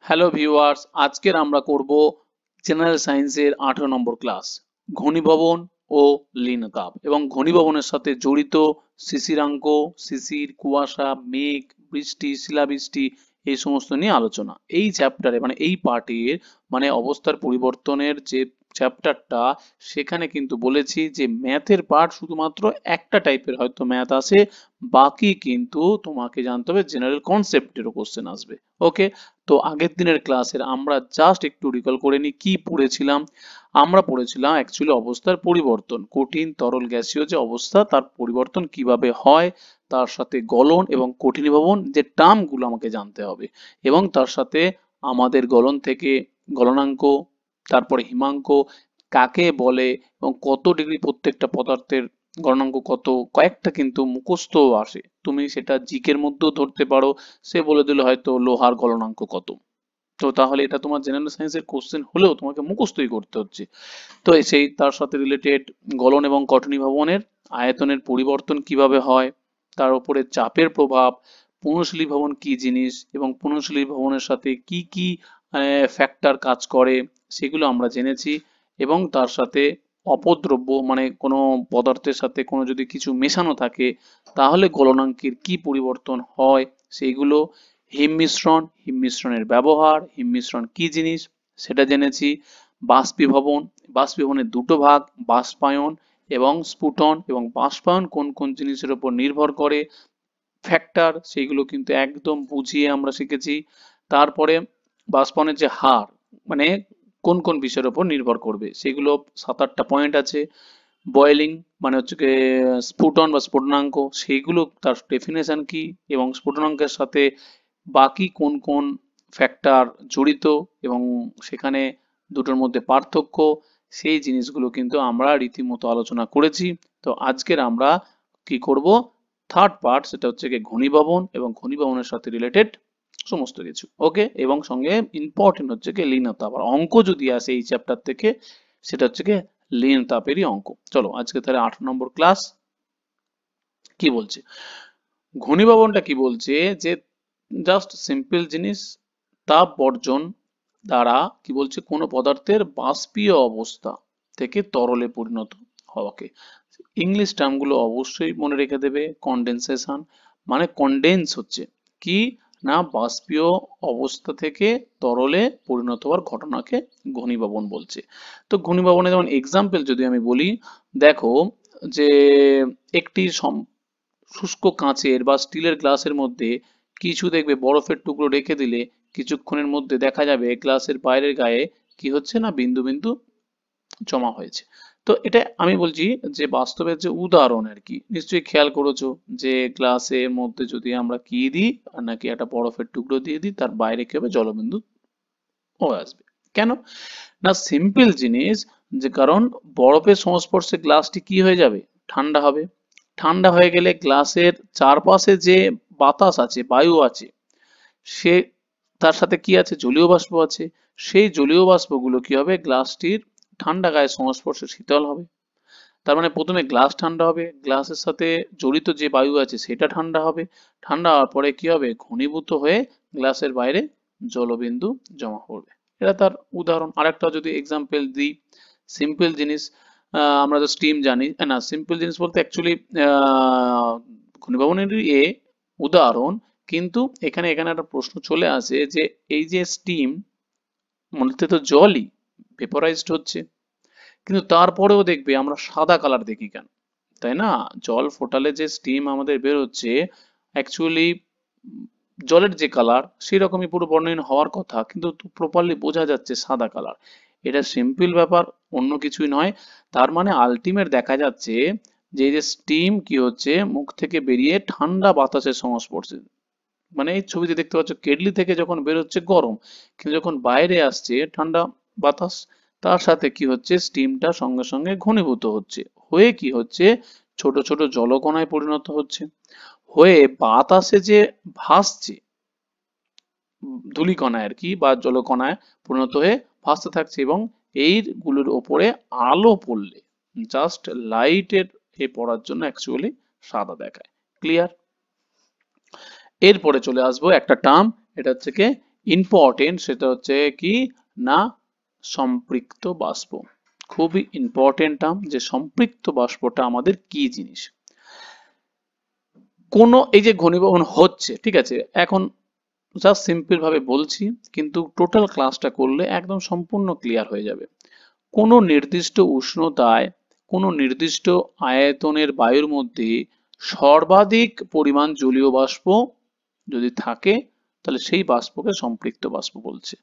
Hello viewers, আজকের আমরা করব জেনারেল সায়েন্সের 18 নম্বর ক্লাস ঘনীভবন ও লিনতাপ এবং ঘনীভবনের সাথে জড়িত শিশিরাঙ্ক, শিশির, কুয়াশা, মেঘ, বৃষ্টি, শিলাবৃষ্টি এই সমস্ত নিয়ে আলোচনা। এই চ্যাপ্টারে মানে এই পার্টের মানে অবস্থার পরিবর্তনের যে চ্যাপ্টারটা, সেখানে কিন্তু বলেছি যে ম্যাথের পার্ট শুধুমাত্র একটা টাইপের হয়তো ম্যাথ আসে, বাকি কিন্তু তোমাকে জানতে হবে জেনারেল কনসেপ্টেরও কোশ্চেন আসবে। ওকে, তো আগের দিনের ক্লাসের আমরা জাস্ট একটু রিকল করে নিই কি পড়েছিলাম। আমরা পড়েছিলাম অ্যাকচুয়ালি অবস্থার পরিবর্তন, কঠিন তরল গ্যাসীয় যে অবস্থা তার পরিবর্তন কিভাবে হয়, তার সাথে গলন এবং কঠিনীভবন যে টার্মগুলো আমাকে জানতে হবে, এবং তার সাথে আমাদের গলন থেকে গলনাঙ্ক, তারপরে হিমাঙ্ক কাকে বলে এবং কত ডিগ্রি প্রত্যেকটা পদার্থের গলনাঙ্ক কত, কয়েকটা কিন্তু মুখস্থ আসে, তুমি সেটা জিকের মধ্যেও ধরতে পারো। সে বলে দিল হয়তো লোহার গলনাঙ্ক কত, তো তাহলে এটা তোমার জেনারেল সায়েন্সের কোশ্চেন হলেও তোমাকে মুখস্থই করতে হচ্ছে। তো সেই তার সাথে রিলেটেড গলন এবং কঠনীভবনের আয়তনের পরিবর্তন কিভাবে হয়, তার উপরে চাপের প্রভাব, পুনঃশীলী ভবন কি জিনিস এবং পুনঃশীলী ভবনের সাথে কি কি ফ্যাক্টর কাজ করে সেগুলো আমরা জেনেছি। এবং তার সাথে অপদ্রব্য মানে কোনো পদার্থের সাথে কোনো যদি কিছু মেশানো থাকে তাহলে গলনাঙ্কের কি পরিবর্তন হয় সেইগুলো। হিম মিশ্রণের ব্যবহার, হিম মিশ্রণ কি জিনিস সেটা জেনেছি। বাষ্পীভবন, বাষ্পীভবনের দুটো ভাগ, বাষ্পায়ন এবং স্ফুটন, এবং বাষ্পায়ন কোন কোন জিনিসের উপর নির্ভর করে, ফ্যাক্টর সেইগুলো কিন্তু একদম বুঝিয়ে আমরা শিখেছি। তারপরে বাষ্পায়নের যে হার মানে কোন কোন বিষয়ের উপর নির্ভর করবে সেগুলো 7-8টা পয়েন্ট আছে। বয়েলিং মানে হচ্ছে কি স্ফুটন বা স্ফুটনাঙ্ক, সেইগুলো তার ডেফিনেশন কি এবং স্ফুটনাঙ্কের সাথে বাকি কোন কোন ফ্যাক্টর জড়িত এবং সেখানে দুটোর মধ্যে পার্থক্য, সেই জিনিসগুলো কিন্তু আমরা রীতিমতো আলোচনা করেছি। তো আজকের আমরা কি করব, থার্ড পার্ট, সেটা হচ্ছে কি ঘনীভবন এবং ঘনীভবনের সাথে রিলেটেড সমস্ত কিছু। ওকে, এবং সঙ্গে ইম্পর্টেন্ট হচ্ছে কি লিনতাপ, আবার অঙ্ক যদি আসে এই চ্যাপ্টার থেকে সেটা হচ্ছে কি লিনতাপেরই অঙ্ক। চলো আজকে তাহলে 8 নম্বর ক্লাস কি বলছে। ঘনীভবনটা কি বলছে যে জাস্ট সিম্পল জিনিস, তাপ বর্জন দ্বারা কি বলছে কোনো পদার্থের বাষ্পীয় অবস্থা থেকে তরলে পরিণত হওয়াকে। ইংলিশ টার্মগুলো অবশ্যই মনে রেখে দেবে। কনডেনসেশন মানে কনডেন্স হচ্ছে কি না, বাষ্পীয় অবস্থা থেকে তরলে পরিণত হওয়ার ঘটনাকে ঘনীভবন বলছে। তো ঘনীভবনে যেমন এক্সাম্পল যদি আমি বলি, দেখো যে একটি শুষ্ক কাঁচের বা স্টিলের গ্লাসের মধ্যে কিছু দেখবে বরফের টুকরো রেখে দিলে কিছুক্ষণের মধ্যে দেখা যাবে গ্লাসের বাইরের গায়ে কি হচ্ছে না, বিন্দু বিন্দু জমা হয়েছে। তো এটা আমি বলছি যে বাস্তবের যে উদাহরণ আর কি, নিশ্চয়ই খেয়াল করেছো যে গ্লাসের মধ্যে যদি আমরা কি দিই, নাকি একটা বরফের টুকরো দিয়ে দিই, তার বাইরে কি হবে, জলবিন্দু হয়ে আসবে। কেন না, সিম্পল জিনিস, যে কারণ বরফের সংস্পর্শে গ্লাসটি কি হয়ে যাবে, ঠান্ডা হবে। ঠান্ডা হয়ে গেলে গ্লাসের চারপাশে যে বাতাস আছে, বায়ু আছে, সে তার সাথে কি আছে, জলীয় বাষ্প আছে। সেই জলীয় বাষ্পগুলো কি হবে, গ্লাসটির ঠান্ডা গায়ের সংস্পর্শে শীতল হবে। তার মানে প্রথমে গ্লাস ঠান্ডা হবে, গ্লাসের সাথে জড়িত যে বায়ু আছে সেটা ঠান্ডা হবে। ঠান্ডা হওয়ার পরে কি হবে, ঘনীভূত হয়ে গ্লাসের বাইরে জলবিন্দু জমা পড়বে। এটা তার উদাহরণ। আরেকটা যদি এক্সাম্পল দিই, সিম্পল জিনিস, আমরা তো স্টিম জানি না, সিম্পল জিনিস বলতে অ্যাকচুয়ালি ঘনীভবনেরই উদাহরণ, কিন্তু এখানে এখানে একটা প্রশ্ন চলে আসে যে এই যে স্টিম, মনে হচ্ছে তো জলই ভেপোরাইজড হচ্ছে, কিন্তু তারপরেও দেখবে আমরা সাদা কালার দেখি কেন, তাই না? জল ফোটালে যে স্টিম আমাদের বের হচ্ছে, অ্যাকচুয়ালি জলের যে কালার সেই রকমই পুরো বর্ণহীন হওয়ার কথা, কিন্তু প্রপারলি বোঝা যাচ্ছে সাদা কালার। এটা সিম্পল ব্যাপার, অন্য কিছুই নয়। তার মানে আলটিমেট দেখা যাচ্ছে যে এই যে স্টিম কি হচ্ছে, মুখ থেকে বেরিয়ে ঠান্ডা বাতাসের সংস্পর্শে, মানে এই ছবিতে দেখতে পাচ্ছ কেটলি থেকে যখন বেরোচ্ছে গরম, কিন্তু যখন বাইরে আসছে ঠান্ডা বাতাস, তার সাথে কি হচ্ছে, স্টিমটা সঙ্গে সঙ্গে ঘনীভূত হচ্ছে, হয়ে কি হচ্ছে, ছোট ছোট জলকণায় পরিণত হচ্ছে, হয়ে বাতাসে যে ভাসছে ধূলিকণায় আর কি বা জলকণায় পরিণত হয়ে ভাসতে থাকছে, এবং এইগুলোর ওপরে আলো পড়লে, জাস্ট লাইটের পড়ার জন্য অ্যাকচুয়ালি সাদা দেখায়। ক্লিয়ার? এরপরে চলে আসবো একটা টার্ম, এটা হচ্ছে কি ইম্পর্টেন্ট সেটা হচ্ছে কি না সম্পৃক্ত বাষ্প। খুবই ইম্পর্টেন্ট টার্ম যে সম্পৃক্ত বাষ্পটা আমাদের কি জিনিস। এই যে ঘনীভবন হচ্ছে, ঠিক আছে, এখন জাস্ট সিম্পল ভাবে বলছি, কিন্তু টোটাল ক্লাসটা করলে একদম সম্পূর্ণ ক্লিয়ার হয়ে যাবে। কোনো নির্দিষ্ট উষ্ণতায় কোনো নির্দিষ্ট আয়তনের বায়ুর মধ্যে সর্বাধিক পরিমাণ জলীয় বাষ্প যদি থাকে, তাহলে সেই বাষ্পকে সম্পৃক্ত বাষ্প বলছে।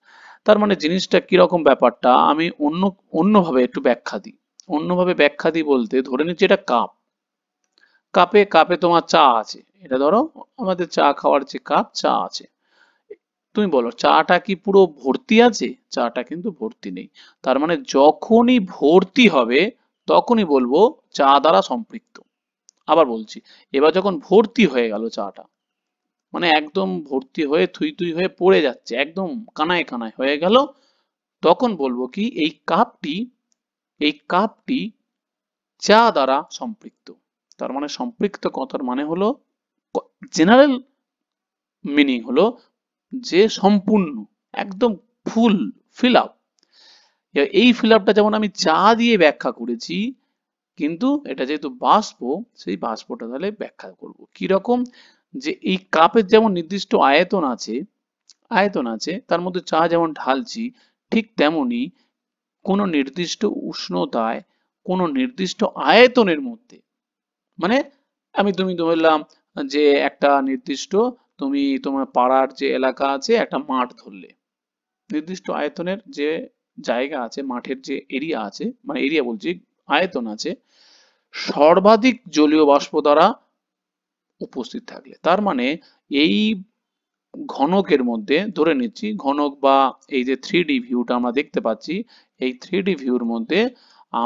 তার মানে জিনিসটা কিরকম ব্যাপারটা আমি অন্যভাবে একটু ব্যাখ্যা দিই। অন্যভাবে ব্যাখ্যা দিই বলতে, ধরে নিচ্ছি এটা কাপ, কাপে কাপে তোমার চা আছে, এটা ধরো আমাদের চা খাওয়ার যে কাপ, চা আছে। তুমি বলো চাটা কি পুরো ভর্তি আছে? চাটা কিন্তু ভর্তি নেই। তার মানে যখনই ভর্তি হবে তখনই বলবো চা দ্বারা সম্পৃক্ত। আবার বলছি, এবার যখন ভর্তি হয়ে গেল চাটা, মানে একদম ভর্তি হয়ে থুই থুই হয়ে পড়ে যাচ্ছে, একদম কানায় কানায় হয়ে গেল, তখন বলবো কি এই কাপটি চা দ্বারা সম্পৃক্ত। তার মানে সম্পৃক্ত কথার মানে হলো, জেনারেল মিনিং হলো যে সম্পূর্ণ, একদম ফুল ফিল আপ। এই ফিল আপটা যেমন আমি চা দিয়ে ব্যাখ্যা করেছি, কিন্তু এটা যেহেতু বাষ্প, সেই বাষ্পটা তাহলে ব্যাখ্যা করব কি রকম, যে এই কাপের যেমন নির্দিষ্ট আয়তন আছে, তার মধ্যে চা যেমন ঢালছি, ঠিক তেমনি কোনো নির্দিষ্ট উষ্ণতায় কোনো নির্দিষ্ট আয়তনের মধ্যে, মানে তুমি ধরলাম যে একটা নির্দিষ্ট, তুমি তোমার পাড়ার যে এলাকা আছে একটা মাঠ ধরলে, নির্দিষ্ট আয়তনের যে জায়গা আছে, মাঠের যে এরিয়া আছে, মানে এরিয়া বলছি, আয়তন আছে, সর্বাধিক জলীয় বাষ্প দ্বারা উপস্থিত থাকলে, তার মানে এই ঘনকের মধ্যে ধরে নিচ্ছি, ঘনক বা এই যে 3D ভিউটা আমরা দেখতে পাচ্ছি, এই 3D ভিউর মধ্যে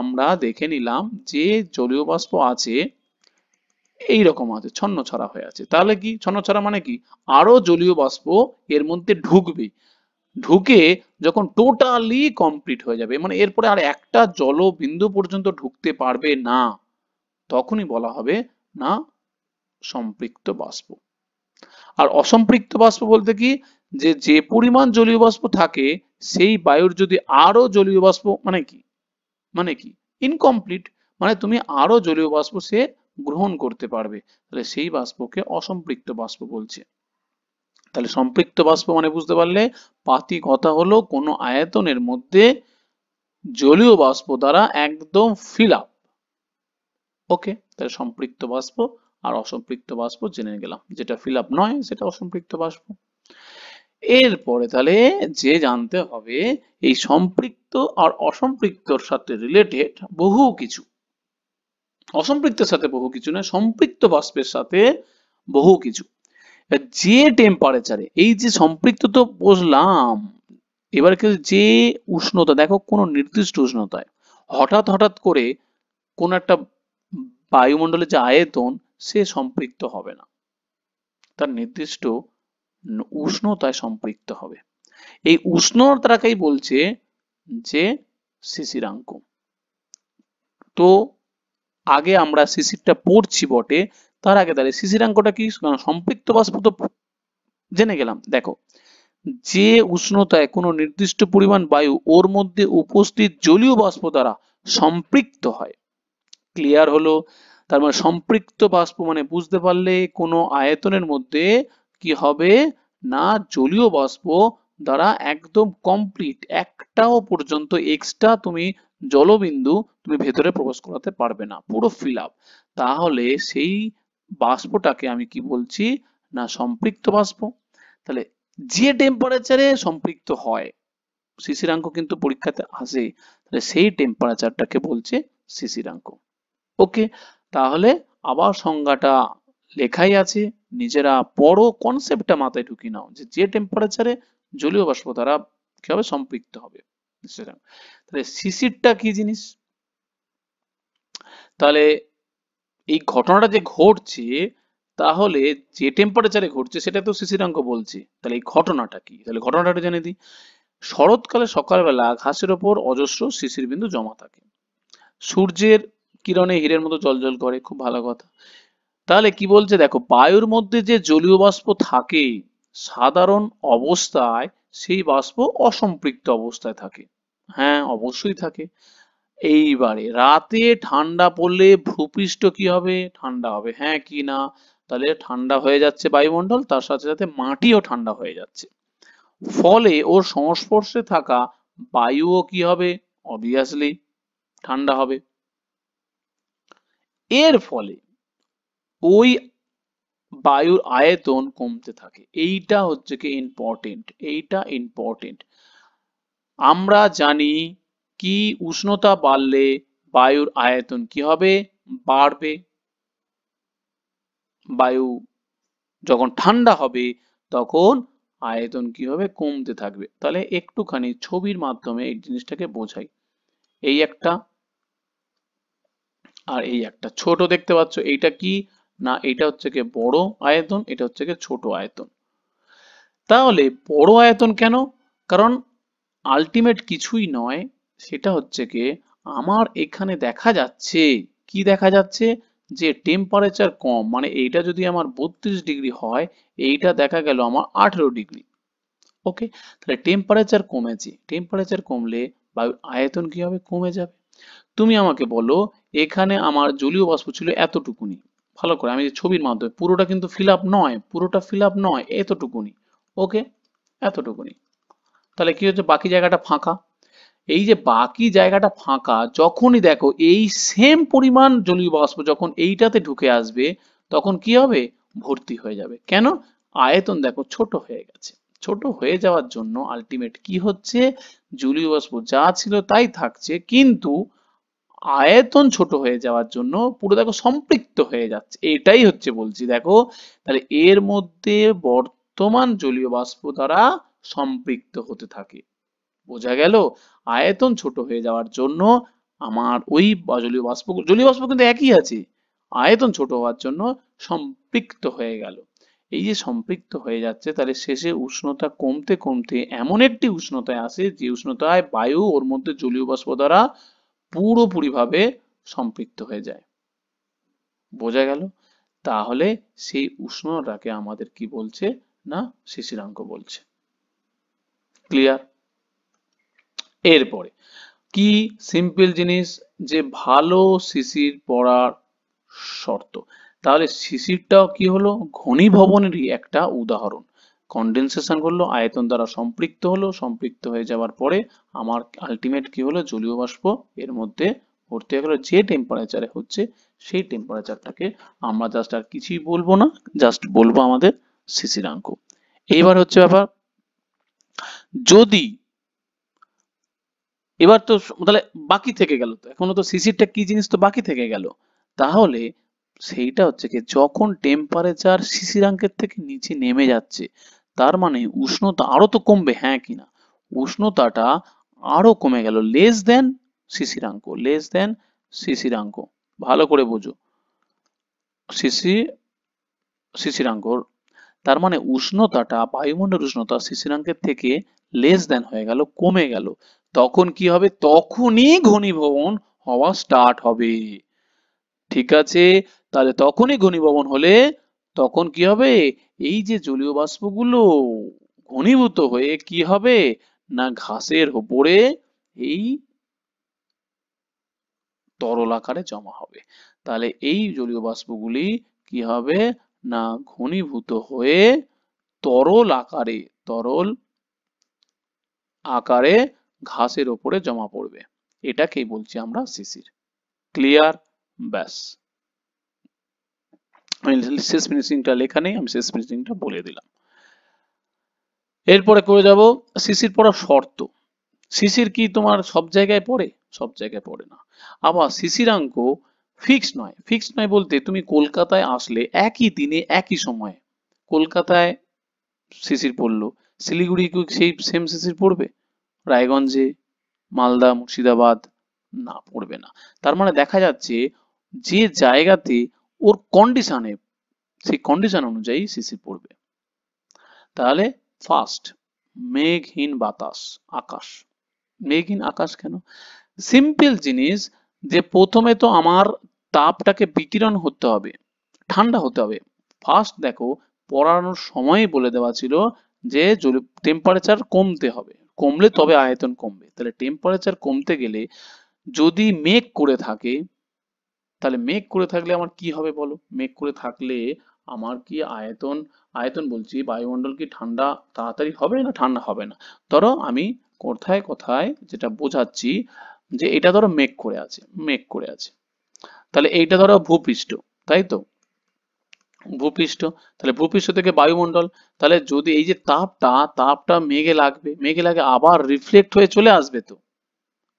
আমরা দেখে নিলাম যে জলীয় বাষ্প আছে এইরকম আছে, ছন্নছাড়া হয়ে আছে। তাহলে কি ছন্নছাড়া মানে কি, আরো জলীয় বাষ্প এর মধ্যে ঢুকবে, ঢুকে যখন টোটালি কমপ্লিট হয়ে যাবে, মানে এরপরে আর একটা জলবিন্দু পর্যন্ত ঢুকতে পারবে না, তখনই বলা হবে না সম্পৃক্ত বাষ্প। আর অসম্পৃক্ত বাষ্প বলতে কি, যে যে পরিমাণ জলীয় বাষ্প থাকে সেই বায়ুর যদি আরো জলীয় বাষ্প, মানে কি ইনকমপ্লিট, মানে তুমি আরো জলীয় বাষ্প সে গ্রহণ করতে পারবে, তাহলে সেই বাষ্পকে অসম্পৃক্ত বাষ্প বলছে। তাহলে সম্পৃক্ত বাষ্প মানে বুঝতে পারলে, পাতি কথা হলো কোনো আয়তনের মধ্যে জলীয় বাষ্প দ্বারা একদম ফিল আপ। ওকে, তাহলে সম্পৃক্ত বাষ্প আর অসম্পৃক্ত বাষ্প জেনে গেলাম, যেটা ফিল আপ নয় সেটা অসম্পৃক্ত বাষ্প। এরপরে তাহলে যে জানতে হবে এই সম্পৃক্ত আর অসম্পৃক্তর সাথে রিলেটেড বহু কিছু, অসম্পৃক্তের সাথে বহু কিছু নয়, সম্পৃক্ত বাষ্পের সাথে বহু কিছু। যে টেম্পারেচারে, এই যে সম্পৃক্ত তো বুঝলাম, এবার যে উষ্ণতা, দেখো কোনো নির্দিষ্ট উষ্ণতায় হঠাৎ হঠাৎ করে কোন একটা বায়ুমণ্ডলের যে আয়তন, সে সম্পৃক্ত হবে না, তার নির্দিষ্ট উষ্ণতায় সম্পৃক্ত হবে। এই উষ্ণতাকেই বলছে যে শিশিরাঙ্ক। তো আগে আমরা শিশিরটা পড়ছি বটে, তার আগে তাহলে শিশিরাঙ্কটা কি, সম্পৃক্ত বাষ্প তো জেনে গেলাম। দেখো, যে উষ্ণতায় কোনো নির্দিষ্ট পরিমাণ বায়ু ওর মধ্যে উপস্থিত জলীয় বাষ্প দ্বারা সম্পৃক্ত হয়, ক্লিয়ার হলো? তার মানে সম্পৃক্ত বাষ্প মানে বুঝতে পারলে কোনো আয়তনের মধ্যে কি হবে না, জলীয় বাষ্প দ্বারা একদম কমপ্লিট, একটাও পর্যন্ত এক্সট্রা তুমি জলবিন্দু তুমি ভেতরে প্রবেশ করাতে পারবে না, পুরো ফিল আপ। তাহলে সেই বাষ্পটাকে আমি কি বলছি না সম্পৃক্ত বাষ্প। তাহলে যে টেম্পারেচারে সম্পৃক্ত হয়, শিশিরাঙ্ক কিন্তু পরীক্ষাতে আসে, তাহলে সেই টেম্পারেচারটাকে বলছে শিশিরাঙ্ক। ওকে, তাহলে আবার সংজ্ঞাটা লেখাই আছে, নিজেরা পড়ো, কনসেপ্টটা মাথায় ঢুকিয়ে নাও, যে যে টেম্পারেচারে জলীয় বাষ্প দ্বারা কি হবে, সম্পৃক্ত হবে। তাহলে শিশিরটা কি জিনিস, তাহলে এই ঘটনাটা যে ঘটছে, তাহলে যে টেম্পারেচারে ঘটছে সেটা তো শিশিরাঙ্ক বলছে। তাহলে এই ঘটনাটা কি, তাহলে ঘটনাটা জেনে দিই। শরৎকালে সকালবেলা ঘাসের ওপর অজস্র শিশির বিন্দু জমা থাকে, সূর্যের কিরণে হীরের মতো জ্বলজ্বল করে, খুব ভালো কথা। তাহলে কি বলছে, দেখো বায়ুর মধ্যে যে জলীয় বাষ্প থাকে সাধারণ অবস্থায় সেই বাষ্প অসম্পৃক্ত অবস্থায় থাকে। হ্যাঁ, অবশ্যই থাকে। এইবারে রাতে ঠান্ডা পড়লে ভূপৃষ্ঠ কি হবে? ঠান্ডা হবে। হ্যাঁ কি না? তাহলে ঠান্ডা হয়ে যাচ্ছে বায়ুমণ্ডল, তার সাথে সাথে মাটিও ঠান্ডা হয়ে যাচ্ছে। ফলে ওর সংস্পর্শে থাকা বায়ুও কি হবে? অবভিয়াসলি ঠান্ডা হবে। এর ফলে ওই বায়ুর আয়তন কমতে থাকে। এইটা হচ্ছে কি ইম্পর্টেন্ট, এইটা ইম্পর্টেন্ট। আমরা জানি কি উষ্ণতা বাড়লে বায়ুর আয়তন কি হবে? বাড়বে। বায়ু যখন ঠান্ডা হবে তখন আয়তন কি হবে? কমতে থাকবে। তাহলে একটুখানি ছবির মাধ্যমে এই জিনিসটাকে বোঝাই। এই একটা আর এই একটা ছোট দেখতে পাচ্ছ, এইটা কি না? এটা হচ্ছে কি বড় আয়তন, এটা হচ্ছে কি ছোট আয়তন। তাহলে বড় আয়তন কেন? কারণ আলটিমেট কিছুই নয়, সেটা হচ্ছে কি আমার এখানে দেখা যাচ্ছে, কি দেখা যাচ্ছে? যে টেম্পারেচার কম, মানে এইটা যদি আমার 32 ডিগ্রি হয়, এইটা দেখা গেল আমার 18 ডিগ্রি। ওকে, তাহলে টেম্পারেচার কমেছে, টেম্পারেচার কমলে বায়ুর আয়তন কি হবে? কমে যাবে। তুমি আমাকে বলো, এখানে আমার জলীয় বাষ্প ছিল এতটুকুনি, ভালো করে আমি যে ছবির মাধ্যমে, পুরোটা কিন্তু ফিল আপ নয়, পুরোটা ফিল আপ নয়, এতটুকুনি। ওকে, এতটুকুনি। তাহলে কি হচ্ছে? বাকি জায়গাটা ফাঁকা। এই যে বাকি জায়গাটা ফাঁকা, যখনই দেখো এই সেম পরিমাণ জলীয় বাষ্প যখন এইটাতে ঢুকে আসবে, তখন কি হবে? ভর্তি হয়ে যাবে। কেন? আয়তন দেখো ছোট হয়ে গেছে। ছোট হয়ে যাওয়ার জন্য আলটিমেট কি হচ্ছে? জলীয় বাষ্প যা ছিল তাই থাকছে, কিন্তু আয়তন ছোট হয়ে যাওয়ার জন্য পুরো দেখো সম্পৃক্ত হয়ে যাচ্ছে। এটাই হচ্ছে বলছি দেখো, তাহলে এর মধ্যে বর্তমান জলীয় বাষ্প দ্বারা সম্পৃক্ত হতে থাকে। বোঝা গেল? আয়তন ছোট হয়ে যাওয়ার জন্য আমার ওই জলীয় বাষ্প কিন্তু একই আছে, আয়তন ছোট হওয়ার জন্য সম্পৃক্ত হয়ে গেল। এই যে সম্পৃক্ত হয়ে যাচ্ছে, তাহলে শেষে উষ্ণতা কমতে কমতে এমন একটি উষ্ণতায় আসে যে উষ্ণতায় বায়ু ওর মধ্যে জলীয় বাষ্প দ্বারা পুরোপুরিভাবে সম্পৃক্ত হয়ে যায়। বোঝা গেল? তাহলে সেই উষ্ণতাকে আমাদের কি বলছে? না শিশিরাঙ্ক বলছে। ক্লিয়ার? এরপরে কি সিম্পল জিনিস, যে ভালো শিশির পড়ার শর্ত। তাহলে শিশিরটাও কি হলো? ঘনীভবনেরই একটা উদাহরণ। কন্ডেনসেশন করলো, আয়তন দ্বারা সম্পৃক্ত হলো, সম্পৃক্ত হয়ে যাওয়ার পরে আমার আলটিমেট কি হলো? জলীয় বাষ্প এর মধ্যে ভর্তি হয়ে গেল। যে টেম্পারেচারে হচ্ছে সেই টেম্পারেচারটাকে আমরা জাস্ট আর কিছুই বলবো না, জাস্ট বলবো আমাদের শিশিরাঙ্ক। এইবার হচ্ছে ব্যাপার, যদি এবার তো তাহলে বাকি থেকে গেল, তো এখনো তো শিশিরটা কি জিনিস তো বাকি থেকে গেল। তাহলে সেইটা হচ্ছে কি, যখন টেম্পারেচার শিশিরাঙ্কের থেকে নিচে নেমে যাচ্ছে, তার মানে উষ্ণতা আরো তো কমবে। হ্যাঁ কিনা? উষ্ণতাটা আরো কমে গেল, লেস দেন শিশিরাঙ্ক, লেস দেন শিশিরাঙ্ক। ভালো করে বোঝো, শিশির শিশিরাঙ্ক, তার মানে উষ্ণতাটা, বায়ুমণ্ডল উষ্ণতা শিশিরাঙ্কের থেকে লেস দেন হয়ে গেল, কমে গেল। তখন কি হবে? তখনই ঘনীভবন হওয়া স্টার্ট হবে। ঠিক আছে? তাহলে তখনই ঘনীভবন হলে তখন কি হবে? এই যে জলীয় বাষ্পগুলো ঘনীভূত হয়ে কি হবে? না ঘাসের উপরে এই তরল আকারে জমা হবে। তাহলে এই জলীয় বাষ্পগুলি কি হবে? না ঘনীভূত হয়ে তরল আকারে ঘাসের ওপরে জমা পড়বে। এটাকেই বলছি আমরা শিশির। ক্লিয়ার? ব্যাস, আমি শেষ ফিনিশিংটা লেখা নেই, আমি শেষ ফিনিশিংটা বলে দিলাম। এরপরে করে যাব শিশির পড়ার শর্ত। শিশির কি তোমার সব জায়গায় পড়ে? সব জায়গায় পড়ে না। আবার শিশিরাঙ্ক ফিক্সড নয় বলতে, তুমি কলকাতায় আসলে একই দিনে একই সময়ে কলকাতায় শিশির পড়লো, শিলিগুড়ি কি সেই সেম শিশির পড়বে? রায়গঞ্জে, মালদা, মুর্শিদাবাদ? না, পড়বে না। তার মানে দেখা যাচ্ছে যে জায়গাতে ওর কন্ডিশনে, সেই কন্ডিশন অনুযায়ী শিশির পড়বে। তাহলে ফার্স্ট, মেঘহীন আকাশ। মেঘহীন আকাশ কেন? সিম্পল জিনিস, যে প্রথমে তো আমার তাপটাকে বিকিরণ হতে হবে, ঠান্ডা হতে হবে। ফার্স্ট দেখো, পড়ানোর সময় বলে দেওয়া ছিল যে টেম্পারেচার কমতে হবে, কমলে তবে আয়তন কমবে। তাহলে টেম্পারেচার কমতে গেলে যদি মেঘ করে থাকে, তাহলে মেঘ করে থাকলে আমার কি হবে বলো? মেঘ করে থাকলে আমার কি আয়তন, আয়তন বলছি বায়ুমণ্ডল কি ঠান্ডা তাড়াতাড়ি হবে না ঠান্ডা হবে না? ধরো আমি কোথায় কোথায় যেটা বোঝাচ্ছি, যে এটা ধরো মেঘ করে আছে, মেঘ করে আছে, তাহলে এইটা ধরো ভূপৃষ্ঠ, তাই তো? ভূপৃষ্ঠ, তাহলে ভূপৃষ্ঠ থেকে বায়ুমণ্ডল, তাহলে যদি এই যে তাপটা মেঘে লাগবে, মেঘে লাগে আবার রিফ্লেক্ট হয়ে চলে আসবে। তো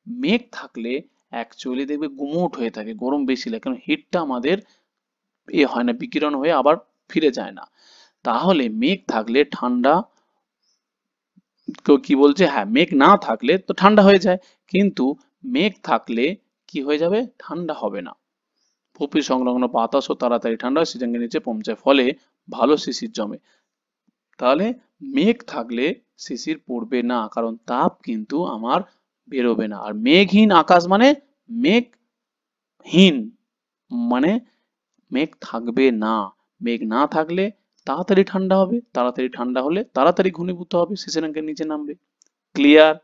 মেঘ থাকলে অ্যাকচুয়ালি দেখবে গুমোট হয়ে থাকে, গরম বেশি লাগে, কারণ হিটটা আমাদের হয় না, বিকিরণ হয়ে আবার ফিরে যায় না। তাহলে মেঘ থাকলে ঠান্ডা, কেউ কি বলছে, হ্যাঁ মেঘ না থাকলে তো ঠান্ডা হয়ে যায়, কিন্তু মেঘ থাকলে কি হয়ে যাবে, ঠান্ডা হবে না। ভূপৃষ্ঠ সংলগ্ন বাতাসও তাড়াতাড়ি ঠান্ডা হয়, সিজাঙ্গের নিচে পৌঁছায়, ফলে ভালো শিশির জমে। তাহলে মেঘ থাকলে শিশির পড়বে না, কারণ তাপ কিন্তু আমার বেরোবে না। আর মেঘহীন আকাশ মানে মেঘহীন, মানে মেঘ থাকবে না। মেঘ না থাকলে তাড়াতাড়ি ঠান্ডা হবে, তাড়াতাড়ি ঠান্ডা হলে তাড়াতাড়ি ঘনীভূত হবে, শিশিরাঙ্কের নিচে নামবে। ক্লিয়ার?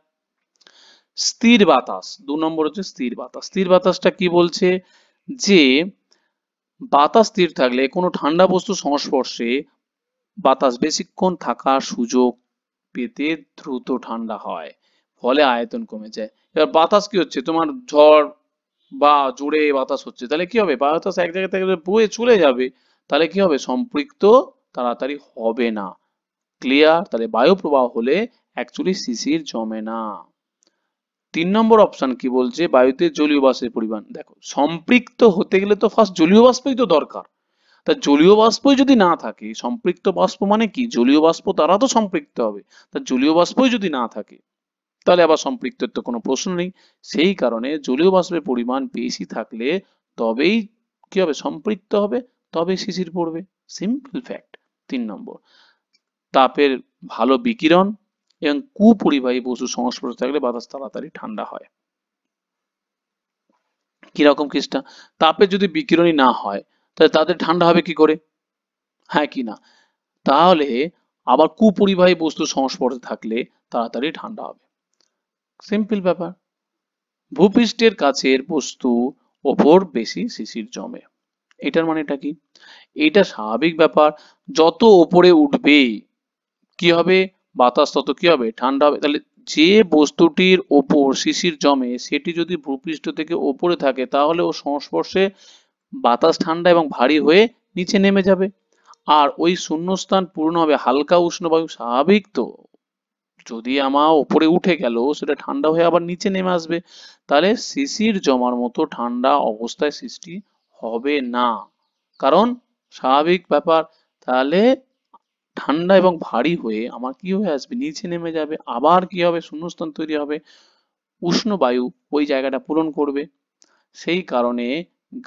স্থির বাতাস, 2 নম্বর হচ্ছে স্থির বাতাস। স্থির বাতাসটা কি বলছে, যে বাতাস স্থির থাকলে কোনো ঠান্ডা বস্তুর সংস্পর্শে বাতাস বেশিক্ষণ থাকার সুযোগ পেতে দ্রুত ঠান্ডা হয়, ফলে আয়তন কমে যায়। এবার বাতাস কি হচ্ছে, তোমার ঝড় বা জোরে বাতাস হচ্ছে, তাহলে কি হবে, বাতাস এক জায়গা থেকে বয়ে চলে যাবে, তাহলে কি হবে, সম্পৃক্ত তাড়াতাড়ি হবে না। ক্লিয়ার? তাহলে বায়ু প্রবাহ হলে অ্যাকচুয়ালি শিশির জমে না। 3 নম্বর অপশন কি বলছে, বায়ুতে জলীয় বাষ্পের পরিমাণ। দেখো সম্পৃক্ত হতে গেলে তো ফার্স্ট জলীয় বাষ্পই তো দরকার। তা জলীয় বাষ্পই যদি না থাকে, সম্পৃক্ত বাষ্প মানে কি, জলীয় বাষ্প দ্বারা তো সম্পৃক্ত হবে। তা জলীয় বাষ্পই যদি না থাকে, তাহলে আবার সম্পৃক্তের তো কোনো প্রশ্ন নেই। সেই কারণে জলীয় বাষ্পের পরিমাণ বেশি থাকলে তবেই কি হবে, সম্পৃক্ত হবে, তবেই শিশির পড়বে। Simple fact. 3 নম্বর, তাপের ভালো বিকিরণ এবং কুপরিবাহী বস্তুর সংস্পর্শে থাকলে বাতাস তাড়াতাড়ি ঠান্ডা হয়। কিরকম কেসটা, তাপের যদি বিকিরণই না হয়, তাহলে তাদের ঠান্ডা হবে কি করে? হ্যাঁ কি না? তাহলে আবার কুপরিবাহী বস্তুর সংস্পর্শে থাকলে তাড়াতাড়ি ঠান্ডা হবে। সিম্পল ব্যাপার। ভূপৃষ্ঠের কাছের বস্তু ওপর বেশি শিশির জমে, এটার মানেটা কি? এটা স্বাভাবিক ব্যাপার, যত ওপরে উঠবে কি হবে, বাতাস তত কি হবে, ঠান্ডা হবে। তাহলে যে বস্তুটির ওপর শিশির জমে সেটি যদি ভূপৃষ্ঠ থেকে ওপরে থাকে, তাহলে ওর সংস্পর্শে বাতাস ঠান্ডা এবং ভারী হয়ে নিচে নেমে যাবে, আর ওই শূন্যস্থান পূর্ণ হবে হালকা উষ্ণ বায়ু। স্বাভাবিক তো, যদি আমার ওপরে উঠে গেল সেটা ঠান্ডা হয়ে আবার নিচে নেমে আসবে, তাহলে শিশির জমার মতো ঠান্ডা অবস্থায় সৃষ্টি হবে না, কারণ স্বাভাবিক ব্যাপার। তাহলে ঠান্ডা এবং ভারী হয়ে আমার কি হয়ে আসবে, নিচে নেমে যাবে, আবার কি হবে, শূন্যস্থান তৈরি হবে, উষ্ণ বায়ু ওই জায়গাটা পূরণ করবে। সেই কারণে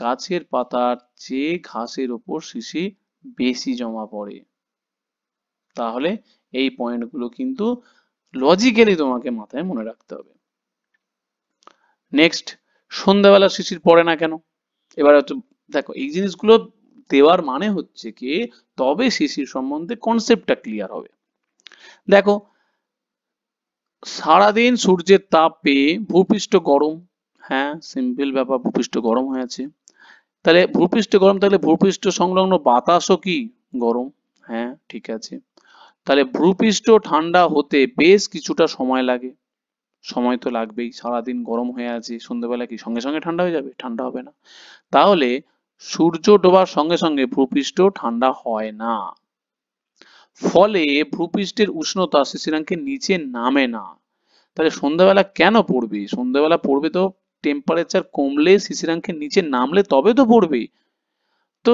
গাছের পাতার চেয়ে ঘাসের ওপর শিশির বেশি জমা পড়ে। তাহলে এই পয়েন্টগুলো কিন্তু লজিক্যালি তোমাকে মাথায় মনে রাখতে হবে। নেক্সট, সন্ধ্যাবেলা শিশির পড়ে না কেন? এবার হচ্ছে, দেখো এই জিনিসগুলো দেওয়ার মানে হচ্ছে কি, তবে শিশির সম্বন্ধে কনসেপ্টটা ক্লিয়ার হবে। দেখো সারাদিন সূর্যের তাপ পেয়ে ভূপৃষ্ঠ গরম, হ্যাঁ সিম্পল ব্যাপার, ভূপৃষ্ঠ গরম হয়ে আছে। তাহলে ভূপৃষ্ঠ গরম, তাহলে ভূপৃষ্ঠ সংলগ্ন বাতাসও কি গরম, হ্যাঁ ঠিক আছে। তাহলে ভূপৃষ্ঠ ঠান্ডা হতে বেশ কিছুটা সময় লাগে, সময় তো লাগবেই, সারাদিন গরম হয়ে আছে, সন্ধ্যেবেলা কি সঙ্গে সঙ্গে ঠান্ডা হয়ে যাবে, ঠান্ডা হবে না। তাহলে সূর্য ডোবার সঙ্গে সঙ্গে ভূপৃষ্ঠ ঠান্ডা হয় না, ফলে ভূপৃষ্ঠের উষ্ণতা শিশিরাঙ্কের নিচে নামে না। তাহলে সন্ধ্যাবেলা কেন পড়বে, সন্ধ্যাবেলা পড়বে তো টেম্পারেচার কমলে, শিশিরাঙ্কের নিচে নামলে তবে তো পড়বে। তো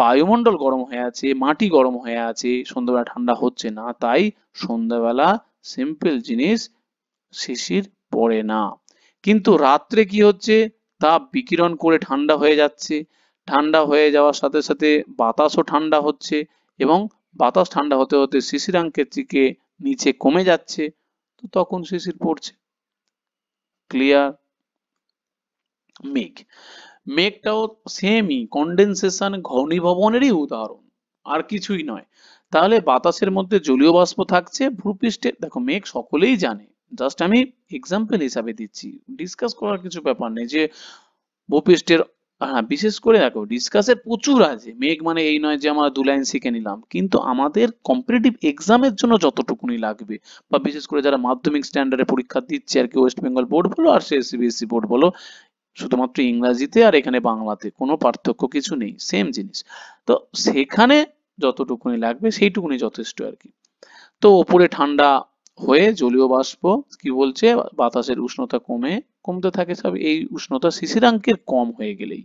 বায়ুমণ্ডল গরম হয়ে আছে, মাটি গরম হয়ে আছে, সন্ধ্যাবেলা ঠান্ডা হচ্ছে না, তাই সন্ধ্যাবেলা সিম্পল জিনিস, শিশির পড়ে না। কিন্তু রাত্রে কি হচ্ছে, তাপ বিকিরণ করে ঠান্ডা হয়ে যাচ্ছে, ঠান্ডা হয়ে যাওয়ার সাথে সাথে বাতাসও ঠান্ডা হচ্ছে, এবং বাতাস ঠান্ডা হতে হতে শিশিরাঙ্কের দিকে নিচে কমে যাচ্ছে, তো তখন শিশির পড়ছে। ক্লিয়ার? মেঘ, মেঘটাও সেমই কন্ডেনসেশন ঘনীভবনেরই উদাহরণ, আর কিছুই নয়। তাহলে বাতাসের মধ্যে জলীয় বাষ্প থাকছে, ভূপৃষ্ঠে দেখো মেঘ সকলেই জানে, জাস্ট আমি এক্সাম্পল হিসাবে দিচ্ছি, ডিসকাস করার কিছু ব্যাপার নেই যে ভূপৃষ্ঠের। হ্যাঁ, বিশেষ করে দেখো ডিসকাসের প্রচুর আছে, মেঘ মানে এই নয় যে আমরা 2 লাইন শিখে নিলাম, কিন্তু আমাদের কম্পিটিটিভ এক্সামের জন্য যতটুকুনি লাগবে, বা বিশেষ করে যারা মাধ্যমিক স্ট্যান্ডার্ডে পরীক্ষা দিচ্ছে আর কি, ওয়েস্ট বেঙ্গল বোর্ড বলো আর সে সিবিএসসি বোর্ড বলো, শুধুমাত্র ইংরাজিতে আর এখানে বাংলাতে কোনো পার্থক্য কিছু নেই, সেম জিনিস। তো সেখানে যতটুকুনি লাগবে সেইটুকুনি যথেষ্ট আর কি। তো ওপরে ঠান্ডা হয়ে জলীয় বাষ্প কি বলছে, বাতাসের উষ্ণতা কমতে থাকে, সব এই উষ্ণতা শিশিরাঙ্কের কম হয়ে গেলেই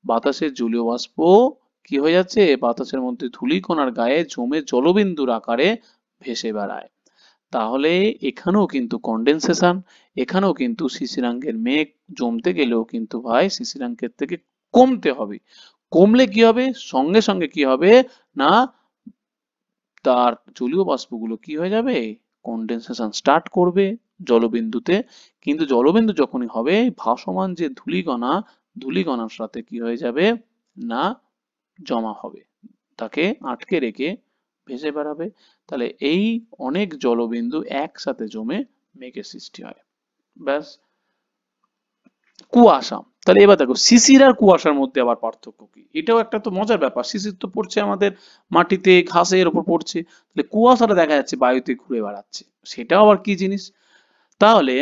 বাতাসের জলীয় বাষ্প কি হয়ে যাচ্ছে, বাতাসের মধ্যে ধূলিকণার গায়ে জমে জলবিন্দুর আকারে ভেসে বেড়ায়। তাহলে এখানেও কিন্তু কন্ডেনসেশন, এখানেও কিন্তু শিশিরাঙ্কের মেঘ জমতে গেলেও কিন্তু ভাই শিশিরাঙ্কের থেকে কমতে হবে। কমলে কি হবে, সঙ্গে সঙ্গে কি হবে না, তার জলীয় বাষ্পগুলো কি হয়ে যাবে, কন্ডেনসেশন স্টার্ট করবে জলবিন্দুতে। কিন্তু জলবিন্দু যখনই হবে, ভাসমান যে ধূলিকণা, ধূলিকণার সাথে কি হয়ে যাবে না, জমা হবে, তাকে আটকে রেখে ভেসে বেড়াবে। তাহলে এই অনেক জলবিন্দু একসাথে জমে মেঘের সৃষ্টি হয়। ব্যাস। কুয়াশা, তাহলে এবার দেখো শিশির আর কুয়াশার মধ্যে আবার পার্থক্য কি, এটাও একটা তো মজার ব্যাপার। শিশির তো পড়ছে আমাদের মাটিতে ঘাসের উপর পড়ছে, তাহলে কুয়াশাটা দেখা যাচ্ছে বায়ুতে ঘুরে বেড়াচ্ছে, সেটাও আবার কি জিনিস। তাহলে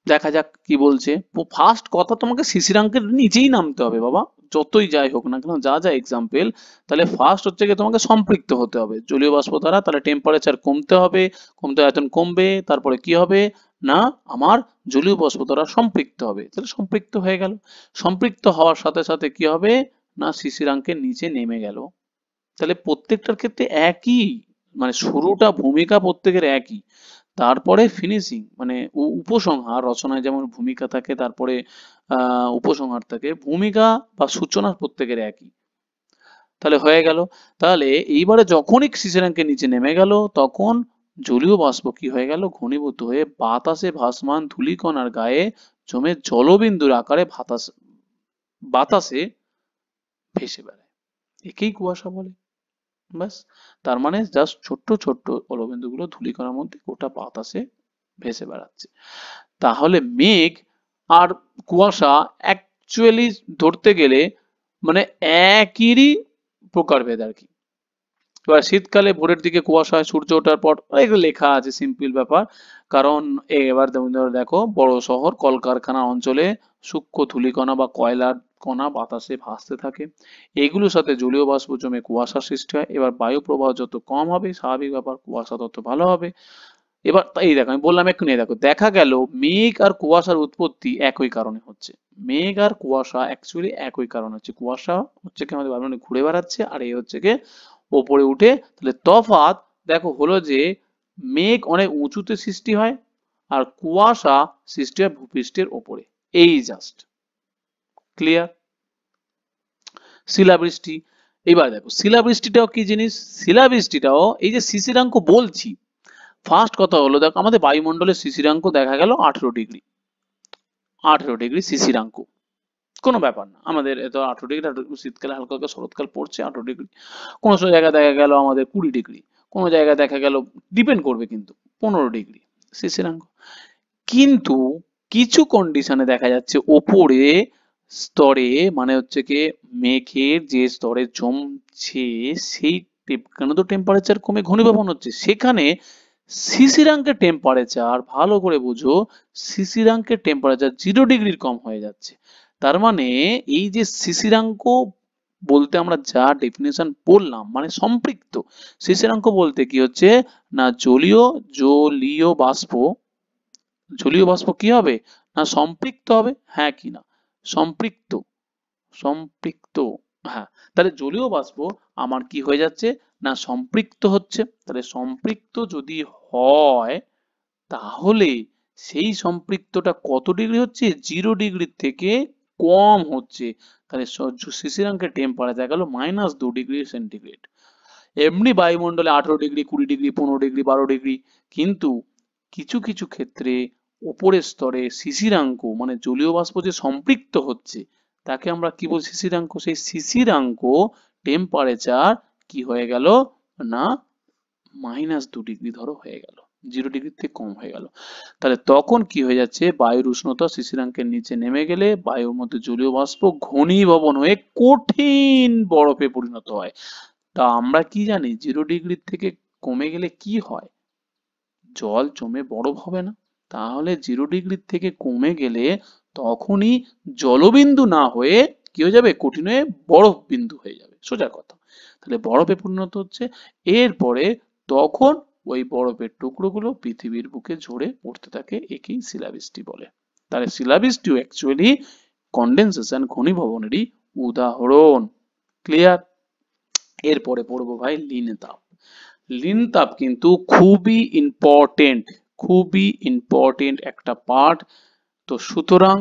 দেখা যাক কি বলছে। ফার্স্ট কথা, তোমাকে শিশিরাঙ্কের নিচেই নামতে হবে বাবা, যতই যাই হোক না কেন, যা যা এক্সাম্পল। তাহলে ফার্স্ট হচ্ছে কি, তোমাকে সম্পৃক্ত হতে হবে জলীয় বাষ্প দ্বারা, তাহলে টেম্পারেচার কমতে হবে, কমতে আয়তন কমবে, তারপরে কি হবে না, আমার জলীয় বাষ্প দ্বারা সম্পৃক্ত হবে, তাহলে সম্পৃক্ত হয়ে গেল। সম্পৃক্ত হওয়ার সাথে সাথে কি হবে না, শিশিরাঙ্কের নিচে নেমে গেল। তাহলে প্রত্যেকটার ক্ষেত্রে একই, মানে শুরুটা ভূমিকা প্রত্যেকের একই, তারপরে ফিনিশিং মানে উপসংহার, রচনায় যেমন ভূমিকা থাকে তারপরে উপসংহার থাকে, ভূমিকা বা সূচনা প্রত্যেকের একই। তাহলে হয়ে গেল। তাহলে এইবারে যখনই শিশিরাঙ্কের নিচে নেমে গেল, তখন জলীয় বাষ্প কি হয়ে গেল, ঘনীভূত হয়ে বাতাসে ভাসমান ধূলিকণার গায়ে জমে জলবিন্দুর আকারে বাতাসে ভেসে বেড়ায়, একেই কুয়াশা বলে। ব্যাস। তার মানে জাস্ট ছোট্ট ছোট্ট জলবিন্দুগুলো ধূলিকণার মধ্যে গোটা বাতাসে ভেসে বেড়াচ্ছে। তাহলে মেঘ আর কুয়াশা অ্যাকচুয়ালি ধরতে গেলে মানে একই প্রকারভেদ আর কি। এবার শীতকালে ভোরের দিকে কুয়াশা হয় সূর্য ওঠার পর, এগুলো লেখা আছে, সিম্পল ব্যাপার। কারণ এবার ধরো দেখো বড় শহর কলকারখানা অঞ্চলে সূক্ষ্ম ধূলিকণা বা কয়লার কণা বাতাসে ভাসতে থাকে, এগুলোর সাথে জলীয় বাষ্প জমে কুয়াশা সৃষ্টি হয়। এবার বায়ু প্রবাহ যত কম হবে, স্বাভাবিক ব্যাপার, কুয়াশা তত ভালো হবে। এবার এই দেখো আমি বললাম এক্ষুনি, দেখো দেখা গেল মেঘ আর কুয়াশার উৎপত্তি একই কারণে হচ্ছে। মেঘ আর কুয়াশা অ্যাকচুয়ালি একই কারণ হচ্ছে, কুয়াশা হচ্ছে কি আমাদের বায়ুমণ্ডলে ঘুরে বেড়াচ্ছে, আর এই হচ্ছে কি ওপরে উঠে। তাহলে তফাৎ দেখো হলো যে মেঘ অনেক উঁচুতে সৃষ্টি হয়, আর কুয়াশা সৃষ্টি হয় ভূপৃষ্ঠের ওপরে। এই জাস্ট ক্লিয়ার। শিলাবৃষ্টি, এবার দেখো শিলাবৃষ্টিটাও কি জিনিস, শিলাবৃষ্টিটাও এই যে শিশিরাঙ্ক বলছি, ফার্স্ট কথা হলো দেখো আমাদের বায়ুমণ্ডলের শিশিরাঙ্ক দেখা গেল 18 ডিগ্রি, 18 ডিগ্রি শিশিরাঙ্ক, কোনো ব্যাপার না আমাদের, এত 18 ডিগ্রি, শীতকালে হালকা হালকা শরৎকাল পড়ছে 18 ডিগ্রি। কোনো জায়গায় দেখা গেল আমাদের 20 ডিগ্রি, কোনো জায়গায় দেখা গেল, ডিপেন্ড করবে কিন্তু 15 ডিগ্রি শিশিরাঙ্ক। কিন্তু কিছু কন্ডিশনে দেখা যাচ্ছে ওপরে স্তরে, মানে হচ্ছে কি মেঘের যে স্তরে জমছে সেই কেন তো টেম্পারেচার কমে ঘনীভবন হচ্ছে, সেখানে শিশিরাঙ্কের টেম্পারেচার ভালো করে বুঝো, শিশিরাঙ্কের টেম্পারেচার 0 ডিগ্রির কম হয়ে যাচ্ছে। তার মানে এই যে শিশিরাঙ্ক বলতে আমরা যা ডেফিনেশন পড়লাম, মানে সম্পৃক্ত। শিশিরাঙ্ক বলতে কি হচ্ছে না, জলীয় বাষ্প, জলীয় বাষ্প কি হবে না সম্পৃক্ত হবে, হ্যাঁ কি না, সম্পৃক্ত, সম্পৃক্ত, হ্যাঁ। তাহলে জলীয় বাষ্প আমার কি হয়ে যাচ্ছে না সম্পৃক্ত হচ্ছে। তাহলে সম্পৃক্ত যদি হয়, তাহলে সেই সম্পৃক্তটা কত ডিগ্রি হচ্ছে, 0 ডিগ্রির থেকে কম হচ্ছে। তাহলে শিশিরাঙ্কের টেম্পারেচার গেল -2 ডিগ্রি সেন্টিগ্রেড। এমনি বায়ুমণ্ডলে 18 ডিগ্রি, 20 ডিগ্রি, 15 ডিগ্রি, 12 ডিগ্রি, কিন্তু কিছু কিছু ক্ষেত্রে উপরের স্তরে শিশিরাঙ্ক মানে জলীয় বাষ্প যে সম্পৃক্ত হচ্ছে, তাকে আমরা কি বলছি, শিশিরাঙ্ক। সেই শিশিরাঙ্ক টেম্পারেচার কি হয়ে গেল না -2 ডিগ্রি ধরো হয়ে গেল, 0 ডিগ্রির থেকে কম হয়ে গেল। তাহলে তখন কি হয়ে যাচ্ছে, বায়ুর উষ্ণতা শিশিরাঙ্কের নিচে নেমে গেলে বায়ুর মধ্যে জলীয় বাষ্প ঘনীভবন হয়ে কঠিন বরফে পরিণত হয়। তা আমরা কি জানি 0 ডিগ্রির থেকে কমে গেলে কি হয়, জল জমে বরফ হবে না? তাহলে 0 ডিগ্রির থেকে কমে গেলে তখনই জলবিন্দু না হয়ে কি হয়ে যাবে, কঠিন হয়ে বরফ বিন্দু হয়ে যাবে, সোজা কথা। তাহলে বরফে পরিণত হচ্ছে। এরপরে তখন ওই বরফের টুকরোগুলো পৃথিবীর বুকে ঝরে পড়তে থাকে, একেই শিলাবৃষ্টি বলে। তাহলে শিলাবৃষ্টিও অ্যাকচুয়ালি কন্ডেনসেশন ঘনীভবনেরই উদাহরণ। ক্লিয়ার? এরপরে পড়বো ভাই লিন তাপ। লিন তাপ কিন্তু খুবই ইম্পর্টেন্ট একটা পার্ট। তো সুতরাং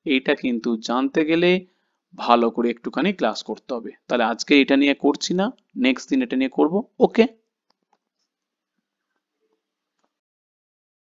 এইটা কিন্তু জানতে গেলে ভালো করে একটুখানি ক্লাস করতে হবে। তাহলে আজকে এটা নিয়ে করছি না, নেক্সট দিন এটা নিয়ে করব। ওকে।